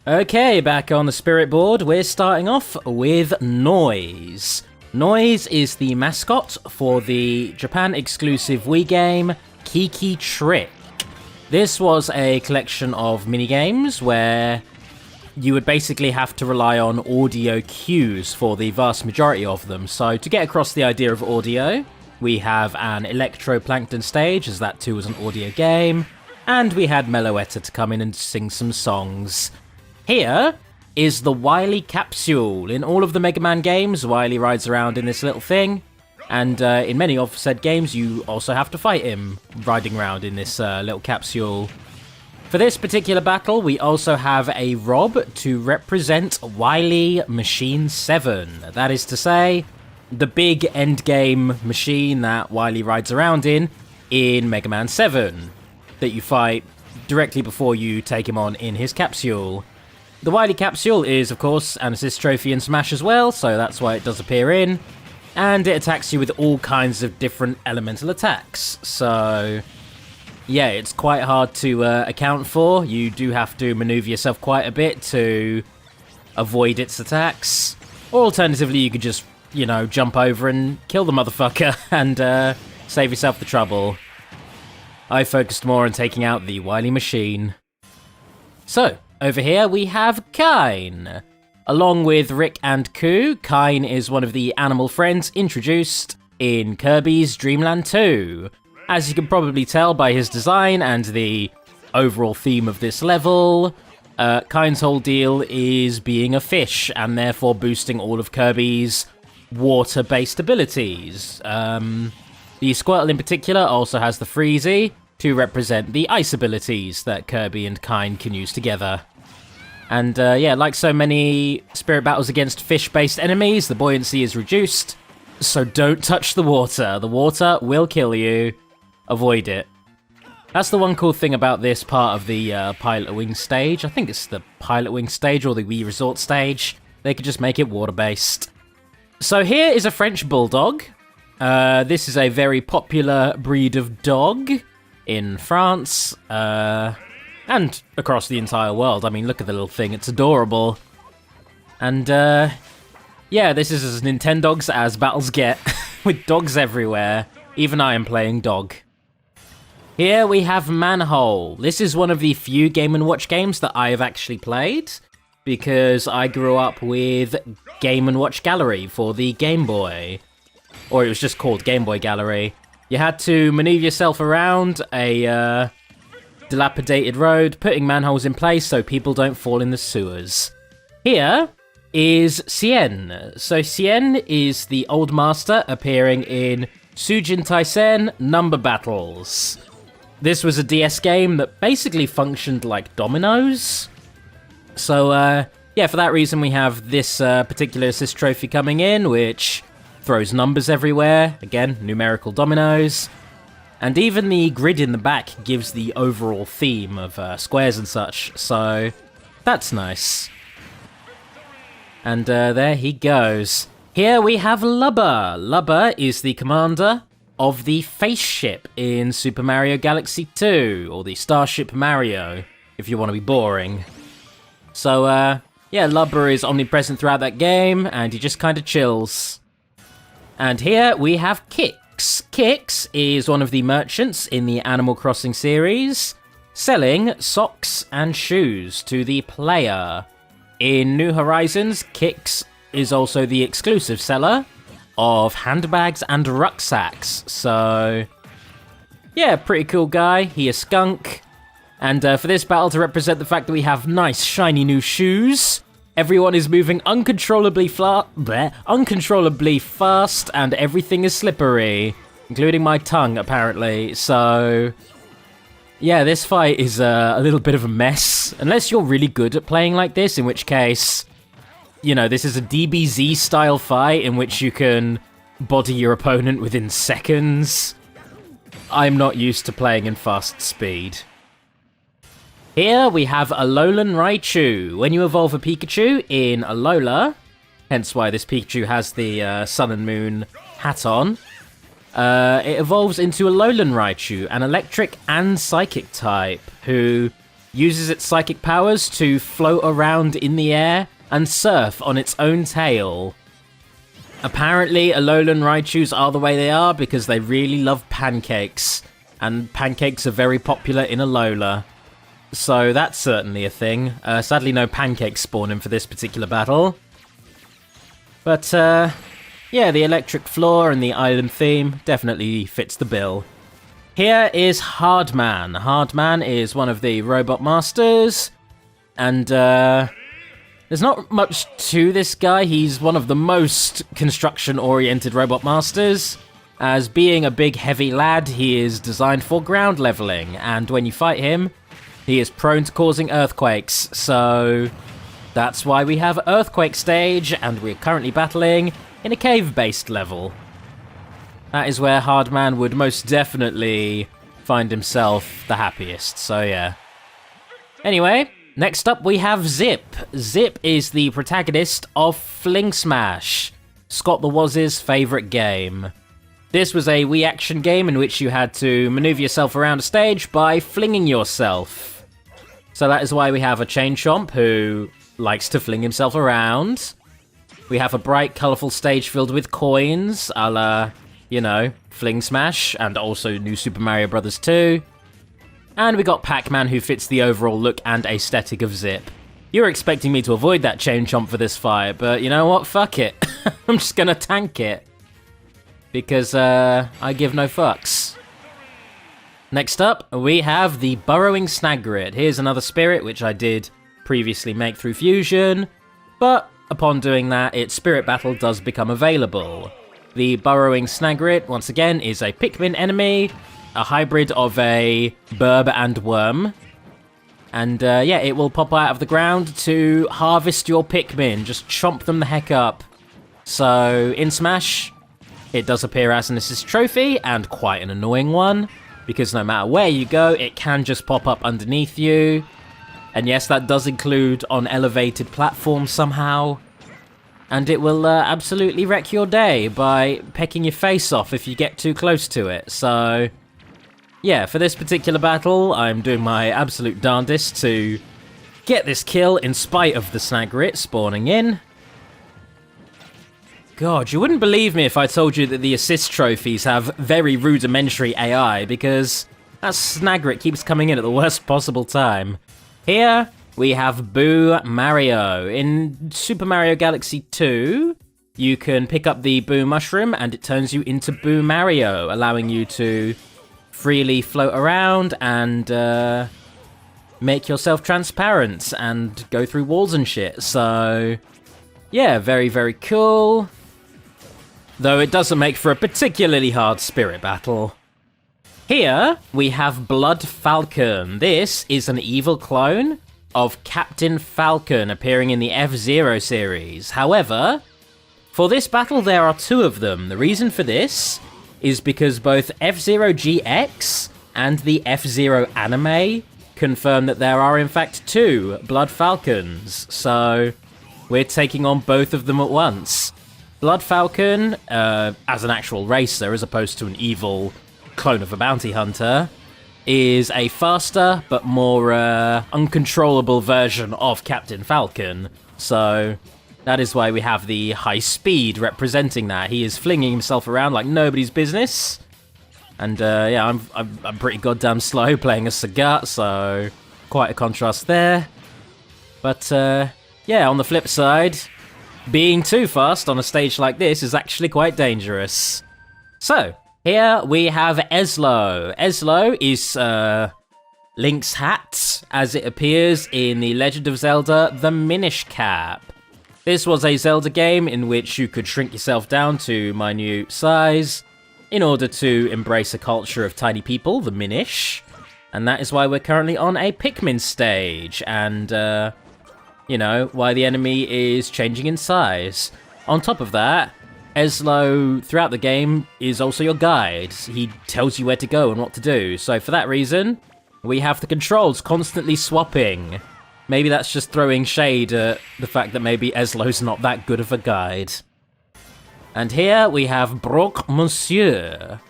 Okay, back on the spirit board, we're starting off with Noise. Noise is the mascot for the Japan-exclusive Wii game Kiki Trick. This was a collection of minigames where you would basically have to rely on audio cues for the vast majority of them. So to get across the idea of audio, we have an electroplankton stage, as that too was an audio game, and we had Meloetta to come in and sing some songs. Here is the Wily capsule. In all of the Mega Man games, Wily rides around in this little thing, and in many of said games, you also have to fight him riding around in this little capsule. For this particular battle, we also have a Rob to represent Wily Machine 7. That is to say, the big endgame machine that Wily rides around in Mega Man 7, that you fight directly before you take him on in his capsule. The Wily capsule is, of course, an assist trophy in Smash as well, so that's why it does appear in, and it attacks you with all kinds of different elemental attacks. So yeah, it's quite hard to account for. You do have to maneuver yourself quite a bit to avoid its attacks, or alternatively you could just, you know, jump over and kill the motherfucker and save yourself the trouble. I focused more on taking out the Wily machine. So, over here we have Kine. Along with Rick and Koo, Kine is one of the animal friends introduced in Kirby's Dream Land 2. As you can probably tell by his design and the overall theme of this level, Kine's whole deal is being a fish and therefore boosting all of Kirby's water-based abilities. The Squirtle in particular also has the Freezy to represent the ice abilities that Kirby and Kine can use together. And yeah, like so many spirit battles against fish-based enemies, the buoyancy is reduced, so don't touch the water. The water will kill you. Avoid it. That's the one cool thing about this part of the Pilot Wing stage. I think it's the Pilot Wing stage or the Wii Resort stage. They could just make it water-based. So here is a French Bulldog. This is a very popular breed of dog in France, and across the entire world. I mean, look at the little thing, it's adorable. And yeah, this is as Nintendogs as battles get, with dogs everywhere. Even I am playing dog. Here we have Manhole. This is one of the few Game & Watch games that I have actually played, because I grew up with Game & Watch Gallery for the Game Boy. Or it was just called Game Boy Gallery. You had to maneuver yourself around a dilapidated road, putting manholes in place so people don't fall in the sewers. Here is Cien. So Cien is the old master appearing in Sujin Taisen Number Battles. This was a DS game that basically functioned like dominoes. So yeah, for that reason we have this particular assist trophy coming in, which throws numbers everywhere, again, numerical dominoes, and even the grid in the back gives the overall theme of squares and such, so that's nice. And there he goes. Here we have Lubba. Lubba is the commander of the Face Ship in Super Mario Galaxy 2, or the Starship Mario, if you want to be boring. So yeah, Lubba is omnipresent throughout that game, and he just kind of chills. And here we have Kix. Kix is one of the merchants in the Animal Crossing series, selling socks and shoes to the player. In New Horizons, Kix is also the exclusive seller of handbags and rucksacks. So yeah, pretty cool guy. He is Skunk. And for this battle, to represent the fact that we have nice shiny new shoes, everyone is moving uncontrollably fast, and everything is slippery, including my tongue, apparently. So yeah, this fight is a little bit of a mess, unless you're really good at playing like this, in which case, you know, this is a DBZ-style fight in which you can body your opponent within seconds. I'm not used to playing in fast speed. Here we have Alolan Raichu. When you evolve a Pikachu in Alola, hence why this Pikachu has the Sun and Moon hat on, it evolves into Alolan Raichu, an electric and psychic type, who uses its psychic powers to float around in the air and surf on its own tail. Apparently, Alolan Raichus are the way they are because they really love pancakes, and pancakes are very popular in Alola. So that's certainly a thing. Sadly, no pancakes spawning for this particular battle. But, yeah, the electric floor and the island theme definitely fits the bill. Here is Hardman. Hardman is one of the robot masters, and there's not much to this guy. He's one of the most construction-oriented robot masters. As being a big, heavy lad, he is designed for ground leveling, and when you fight him, he is prone to causing earthquakes, so that's why we have Earthquake Stage, and we're currently battling in a cave-based level. That is where Hardman would most definitely find himself the happiest, so yeah. Anyway, next up we have Zip. Zip is the protagonist of Fling Smash, Scott the Woz's favourite game. This was a Wii action game in which you had to maneuver yourself around a stage by flinging yourself. So that is why we have a Chain Chomp who likes to fling himself around. We have a bright, colourful stage filled with coins, a la, you know, Fling Smash, and also New Super Mario Bros. 2. And we got Pac-Man, who fits the overall look and aesthetic of Zip. You were expecting me to avoid that Chain Chomp for this fight, but you know what? Fuck it. I'm just gonna tank it. Because, I give no fucks. Next up, we have the Burrowing Snagrit. Here's another spirit, which I did previously make through Fusion, but upon doing that, its spirit battle does become available. The Burrowing Snagrit, once again, is a Pikmin enemy, a hybrid of a Burb and Worm. And yeah, it will pop out of the ground to harvest your Pikmin, just chomp them the heck up. So, in Smash, it does appear as an assist trophy, and quite an annoying one, because no matter where you go, it can just pop up underneath you. And yes, that does include on elevated platforms somehow. And it will absolutely wreck your day by pecking your face off if you get too close to it. So, yeah, for this particular battle, I'm doing my absolute darndest to get this kill in spite of the Snagrit spawning in. God, you wouldn't believe me if I told you that the assist trophies have very rudimentary AI, because that Snagrit keeps coming in at the worst possible time. Here, we have Boo Mario. In Super Mario Galaxy 2, you can pick up the Boo Mushroom and it turns you into Boo Mario, allowing you to freely float around and make yourself transparent and go through walls and shit. So, yeah, very, very cool. Though it doesn't make for a particularly hard spirit battle. Here, we have Blood Falcon. This is an evil clone of Captain Falcon appearing in the F-Zero series. However, for this battle there are two of them. The reason for this is because both F-Zero GX and the F-Zero anime confirm that there are in fact two Blood Falcons. So, we're taking on both of them at once. Blood Falcon, as an actual racer as opposed to an evil clone of a bounty hunter, is a faster but more uncontrollable version of Captain Falcon. So that is why we have the high speed representing that. He is flinging himself around like nobody's business. And yeah, I'm pretty goddamn slow playing a Sagat, so quite a contrast there. But yeah, on the flip side, being too fast on a stage like this is actually quite dangerous. So, here we have Eslo. Eslo is Link's hat, as it appears in The Legend of Zelda The Minish Cap. This was a Zelda game in which you could shrink yourself down to minute size in order to embrace a culture of tiny people, the Minish. And that is why we're currently on a Pikmin stage, and you know, why the enemy is changing in size. On top of that, Eslo, throughout the game, is also your guide. He tells you where to go and what to do. So for that reason, we have the controls constantly swapping. Maybe that's just throwing shade at the fact that maybe Eslo's not that good of a guide. And here we have Brock Monsieur.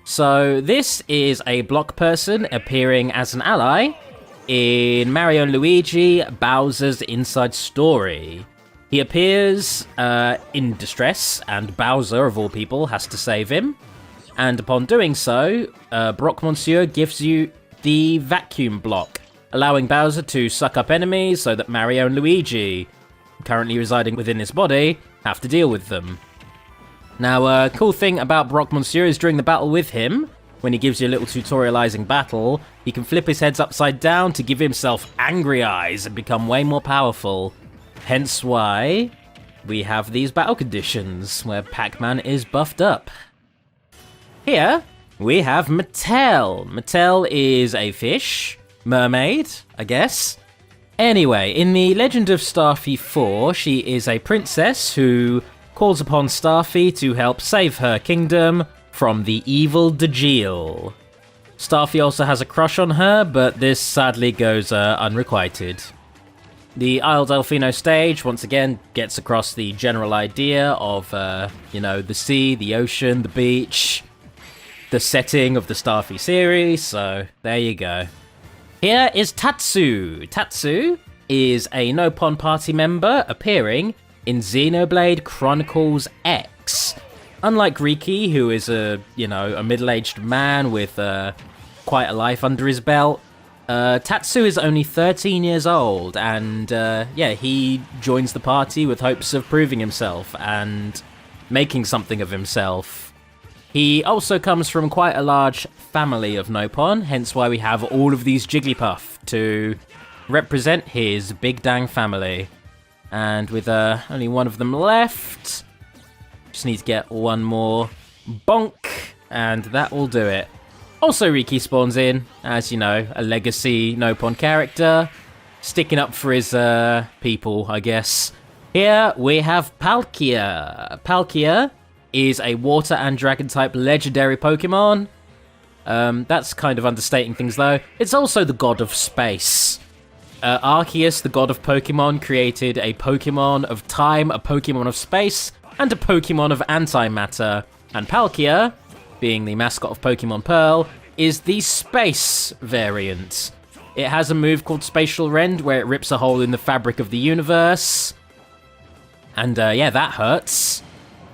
So this is a block person appearing as an ally in Mario and Luigi, Bowser's Inside Story. He appears in distress, and Bowser, of all people, has to save him. And upon doing so, Brock Monsieur gives you the vacuum block, allowing Bowser to suck up enemies so that Mario and Luigi, currently residing within his body, have to deal with them. Now, a cool thing about Brock Monsieur is during the battle with him, when he gives you a little tutorializing battle, he can flip his heads upside down to give himself angry eyes and become way more powerful. Hence why we have these battle conditions where Pac-Man is buffed up. Here, we have Mattel. Mattel is a fish, mermaid, I guess. Anyway, in the Legend of Starfy 4, she is a princess who calls upon Starfy to help save her kingdom from the evil Dajil. Starfy also has a crush on her, but this sadly goes unrequited. The Isle Delfino stage, once again, gets across the general idea of, the sea, the ocean, the beach, the setting of the Starfy series, so there you go. Here is Tatsu. Tatsu is a Nopon party member appearing in Xenoblade Chronicles X. Unlike Riki, who is a middle-aged man with quite a life under his belt, Tatsu is only 13 years old, and he joins the party with hopes of proving himself and making something of himself. He also comes from quite a large family of Nopon, hence why we have all of these Jigglypuff to represent his big dang family. And with only one of them left, just need to get one more bonk, and that will do it. Also, Riki spawns in, as you know, a legacy Nopon character, sticking up for his people, I guess. Here we have Palkia. Palkia is a water and dragon type legendary Pokemon. That's kind of understating things though. It's also the god of space. Arceus, the god of Pokemon, created a Pokemon of time, a Pokemon of space, and a Pokemon of antimatter. And Palkia, being the mascot of Pokemon Pearl, is the space variant. It has a move called Spatial Rend, where it rips a hole in the fabric of the universe. And that hurts.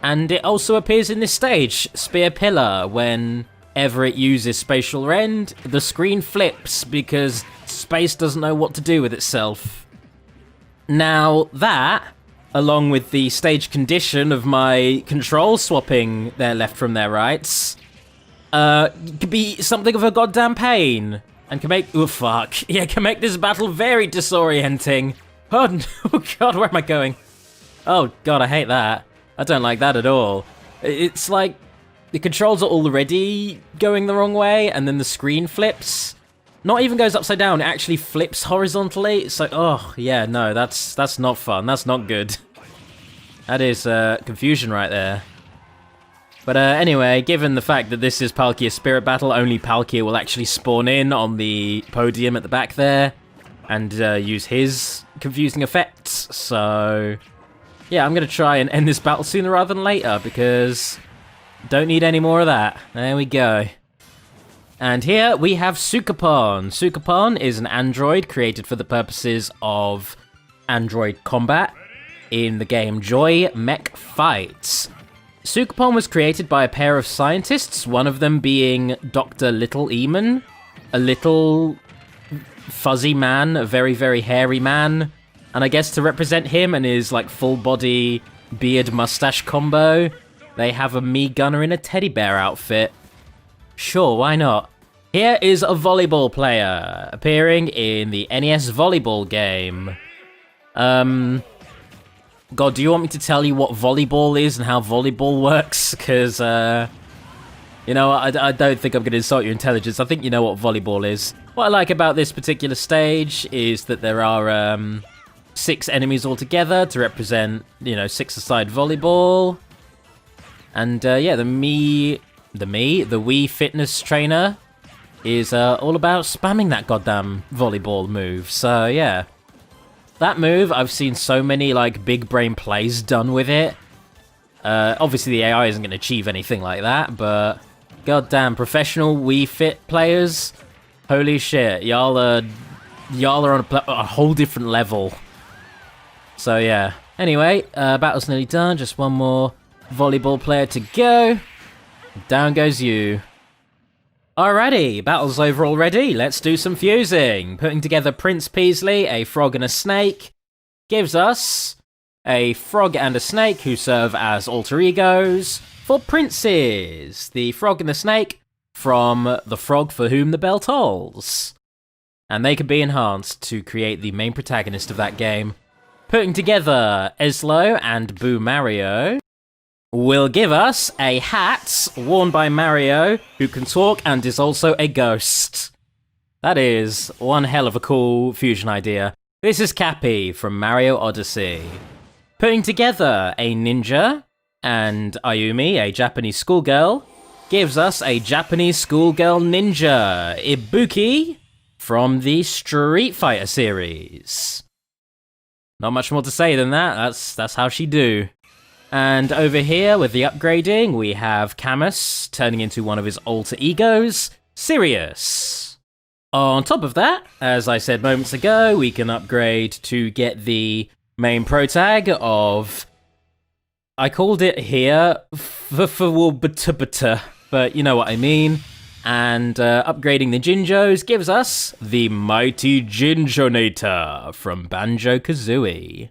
And it also appears in this stage, Spear Pillar. Whenever it uses Spatial Rend, the screen flips because space doesn't know what to do with itself. Now that, along with the stage condition of my control swapping their left from their rights, could be something of a goddamn pain. And can make can make this battle very disorienting. Oh god, where am I going? Oh god, I hate that. I don't like that at all. It's like the controls are already going the wrong way, and then the screen flips. Not even goes upside down, it actually flips horizontally. It's like, oh yeah, no, that's not fun. That's not good. That is confusion right there. But anyway, given the fact that this is Palkia's Spirit Battle, only Palkia will actually spawn in on the podium at the back there and use his confusing effects. So yeah, I'm going to try and end this battle sooner rather than later because don't need any more of that. There we go. And here we have Sukapon. Sukapon is an android created for the purposes of android combat in the game Joy Mech Fights. Sukapon was created by a pair of scientists, one of them being Dr. Little Eamon, a little fuzzy man, a very, very hairy man. And I guess to represent him and his like full body beard mustache combo, they have a Mii Gunner in a teddy bear outfit. Sure, why not? Here is a volleyball player appearing in the NES volleyball game. God, do you want me to tell you what volleyball is and how volleyball works? Because, I don't think I'm going to insult your intelligence. I think you know what volleyball is. What I like about this particular stage is that there are 6 enemies altogether to represent, 6-a-side volleyball. And, the Wii Fitness Trainer is all about spamming that goddamn volleyball move. So, yeah. That move, I've seen so many, big brain plays done with it. Obviously, the AI isn't going to achieve anything like that, but goddamn, professional Wii Fit players, holy shit, y'all are y'all are on a whole different level. So yeah. Anyway, battle's nearly done. Just one more volleyball player to go. Down goes you. Alrighty, battle's over already. Let's do some fusing. Putting together Prince Peasley, a frog and a snake, gives us a frog and a snake who serve as alter egos for princes. The frog and the snake from The Frog for Whom the Bell Tolls. And they can be enhanced to create the main protagonist of that game. Putting together Eslo and Boo Mario will give us a hat worn by Mario who can talk and is also a ghost. That is one hell of a cool fusion idea. This is Cappy from Mario Odyssey. Putting together a ninja and Ayumi, a Japanese schoolgirl, gives us a Japanese schoolgirl ninja, Ibuki, from the Street Fighter series. Not much more to say than that, that's how she do. And over here, with the upgrading, we have Camus turning into one of his alter egos, Sirius. On top of that, as I said moments ago, we can upgrade to get the main protag of... I called it here, but you know what I mean. And upgrading the Jinjos gives us the Mighty Jinjonator from Banjo-Kazooie.